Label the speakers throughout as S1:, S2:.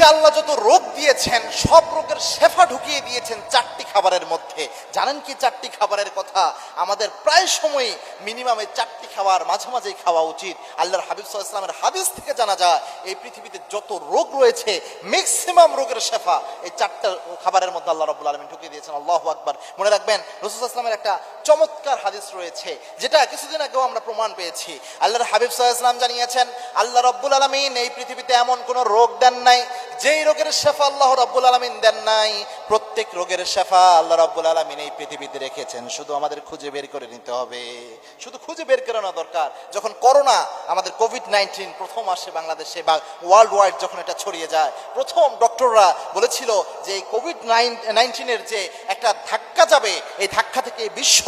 S1: আল্লাহ যত রোগ দিয়েছেন সব রোগের শেফা ঢুকিয়ে দিয়েছেন চারটি খাবারের মধ্যে। জানেন কি চারটি খাবারের কথা? আমাদের প্রায় সময় মিনিমাম এই চারটি খাবার মাঝে মাঝেই খাওয়া উচিত। আল্লাহর হাবিব সাল্লাল্লাহু আলাইহি ওয়াসাল্লামের হাদিস থেকে জানা যায় এই পৃথিবীতে যত রোগ রয়েছে ম্যাক্সিমাম রোগের শেফা এই চারটা খাবারের মধ্যে আল্লাহ রাব্বুল আলামিন ঢুকিয়ে দিয়েছেন। আল্লাহু আকবার। মনে রাখবেন রাসূল সাল্লাল্লাহু আলাইহি ওয়াসাল্লামের একটা চমৎকার হাদিস রয়েছে, যেটা কিছুদিন আগেও আমরা প্রমাণ পেয়েছি। আল্লাহর হাবিব সাল্লাল্লাহু আলাইহি ওয়াসাল্লাম জানিয়েছেন আল্লাহ রাব্বুল আলামিন এই পৃথিবীতে এমন কোনো রোগ দেন নাই যেই রোগের শেফা আল্লাহ রাব্বুল আলামিন দেন নাই। প্রত্যেক রোগের শেফা আল্লাহ রাব্বুল আলামিন এই পৃথিবীতে রেখেছেন, শুধু আমাদের খুঁজে বের করে নিতে হবে। শুধু খুঁজে বের করানো দরকার। যখন করোনা আমাদের কোভিড-19 প্রথম আসে বাংলাদেশে বা ওয়ার্ল্ড ওয়াইড যখন এটা ছড়িয়ে যায়, প্রথম ডক্টররা বলেছিল যে এই কোভিড-19 যে একটা ধাক্কা যাবে, এই ধাক্কা থেকে বিশ্ব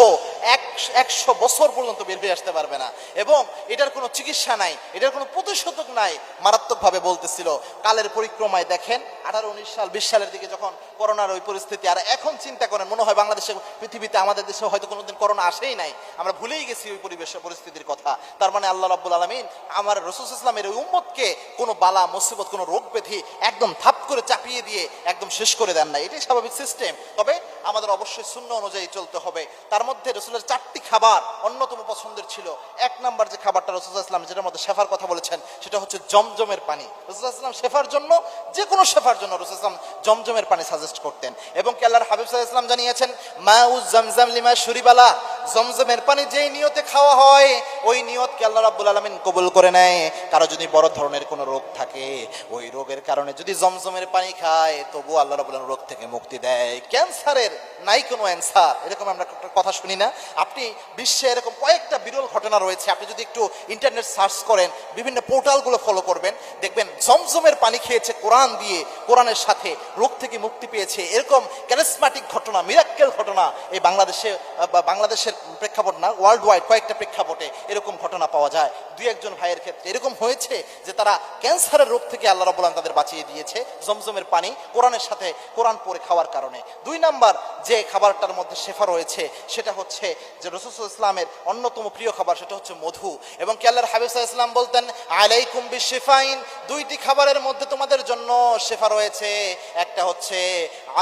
S1: 100 বছর পর্যন্ত বের হয়ে আসতে পারবে না এবং এটার কোনো চিকিৎসা নাই, এটার কোনো প্রতিষেধক নাই, মারাত্মকভাবে বলতেছিল। কালের পরিক্রমায় দেখেন 18-19 সাল 20 সালের দিকে যখন করোনার ওই পরিস্থিতি, আর এখন চিন্তা করেন মনে হয় বাংলাদেশে পৃথিবীতে আমাদের দেশে হয়তো কোনোদিন করোনা আসেই নাই, আমরা ভুলেই গেছি ওই পরিস্থিতির কথা। তার মানে আল্লাহ রাব্বুল আলামিন আমার রাসূল সাল্লাল্লাহু আলাইহি ওয়াসাল্লামের ওই উম্মতকে কোনো বালা মুসিবত কোনো রোগ ব্যাধি একদম ধাপ করে চাপিয়ে দিয়ে একদম শেষ করে দেন না, এটাই স্বাভাবিক সিস্টেম। তবে আমাদের অবশ্যই সুন্নাহ অনুযায়ী চলতে হবে। তার মধ্যে রাসূলের 4টি খাবার অন্যতম পছন্দের ছিল। এক নাম্বার যে খাবারটা রাসূল সাল্লাল্লাহু আলাইহি ওয়াসাল্লাম যেটার মধ্যে শেফার কথা বলেছেন সেটা হচ্ছে জমজমের পানি। রাসূল সাল্লাল্লাহু আলাইহি ওয়াসাল্লাম শেফার জন্য, যে কোনো শেফার জন্য রাসূল সাল্লাল্লাহু আলাইহি ওয়াসাল্লাম জমজমের পানি সাজেস্ট করতেন। এবং কি আল্লাহর হাবিব সাল্লাল্লাহু আলাইহি ওয়াসাল্লাম জানিয়েছেন মাউজ জামজাম লিমা শুরিবালা, জমজমের পানি যেই নিয়তে খাওয়া হয় ওই নিয়তকে আল্লাহ রাব্বুল আলামিন কবুল করে নেয়। কারো যদি বড় ধরনের কোনো রোগ থাকে ওই রোগের কারণে যদি জমজমের পানি খায় তবু আল্লাহ রাব্বুল আলামিন রোগ থেকে মুক্তি দেয়। ক্যান্সারের নাই কোনো অ্যান্সার, এরকম আমরা কথা শুনি না? আপনি বিশ্বে এরকম কয়েকটা বিরল ঘটনা রয়েছে, আপনি যদি একটু ইন্টারনেট সার্চ করেন, বিভিন্ন পোর্টালগুলো ফলো করবেন, দেখবেন জমজমের পানি খেয়েছে কোরআন দিয়ে, কোরআনের সাথে রোগ থেকে মুক্তি পেয়েছে। এরকম ক্যারিসম্যাটিক ঘটনা, মিরাক্কেল ঘটনা এই বাংলাদেশের প্রেক্ষাপট না, ওয়ার্ল্ড ওয়াইড কয়েকটা প্রেক্ষাপটে এরকম ঘটনা পাওয়া যায়। 2-1 ভাইয়ের ক্ষেত্রে এরকম হয়েছে যে তারা ক্যান্সারের রোগ থেকে আল্লাহ রাব্বুল আলামিন তাদের বাঁচিয়ে দিয়েছে জমজমের পানি কোরআনের সাথে কোরআন পড়ে খাওয়ার কারণে। 2 নাম্বার যে খাবারটার মধ্যে শেফা রয়েছে সেটা হচ্ছে যে রাসূল সাল্লাল্লাহু আলাইহি ওয়াসাল্লামের অন্যতম প্রিয় খাবার, সেটা হচ্ছে মধু। এবং কি আল্লাহর হাবিব সাল্লাল্লাহু আলাইহি ওয়াসাল্লাম বলতেন আলাইকুম বিশিফাইন, 2টি খাবারের মধ্যে তোমাদের জন্য শেফা রয়েছে, একটা হচ্ছে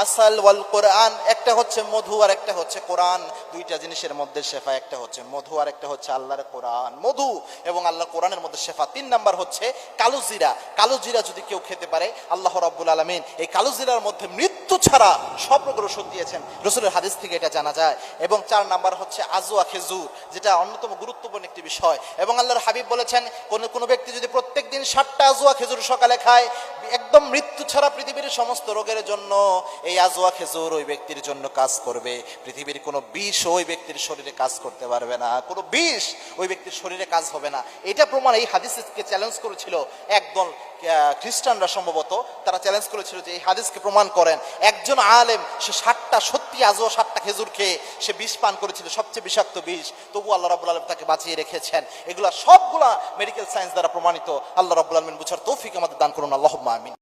S1: আসাল ওয়াল কোরআন, একটা হচ্ছে মধু আর একটা হচ্ছে কোরআন। 2টা জিনিসের মধ্যে শেফা, একটা হচ্ছে মধু আর একটা হচ্ছে আল্লাহর কোরআন। মধু এবং আল্লাহর কোরআনের মধ্যে শেফা। 3 নাম্বার হচ্ছে কালো জিরা। কালো জিরা যদি কেউ খেতে পারে আল্লাহ রাব্বুল আলামিন এই কালো জিরার মধ্যে মৃত্যু ছাড়া সব রোগের ওষুধ দিয়েছেন, রাসূলের হাদিস থেকে এটা জানা যায়। এবং 4 নাম্বার হচ্ছে আজওয়া খেজুর, যেটা অন্যতম গুরুত্বপূর্ণ একটি বিষয়। এবং আল্লাহর হাবিব বলেছেন কোনো ব্যক্তি যদি প্রত্যেক দিন 7টা আজওয়া খেজুর সকালে খায় একদম মৃত্যু ছাড়া পৃথিবীর সমস্ত রোগের জন্য এই আজওয়া খেজুর ওই ব্যক্তির জন্য কাজ করবে। পৃথিবীর কোনো বিষ ওই ব্যক্তির শরীরে কাজ করতে পারবে না, কোনো বিষ ওই ব্যক্তির শরীরে কাজ হবে না। এটা প্রমাণ এই হাদিসকে চ্যালেঞ্জ করেছিল একদল খ্রিস্টানরা, সম্ভবত তারা চ্যালেঞ্জ করেছিল যে এই হাদিসকে প্রমাণ করেন। একজন আলেম সে 7টা সত্যি আজওয়া 7টা খেজুর খেয়ে সে বিষ পান করেছিল, সবচেয়ে বিষাক্ত বিষ, তবু আল্লাহ রাব্বুল আলামিন তাকে বাঁচিয়ে রেখেছেন। এগুলা সবগুলা মেডিকেল সায়েন্স দ্বারা প্রমাণিত। আল্লাহ রাব্বুল আলামিন বুঝার তৌফিক আমাদের দান করুন, আল্লাহুম্মা আমিন।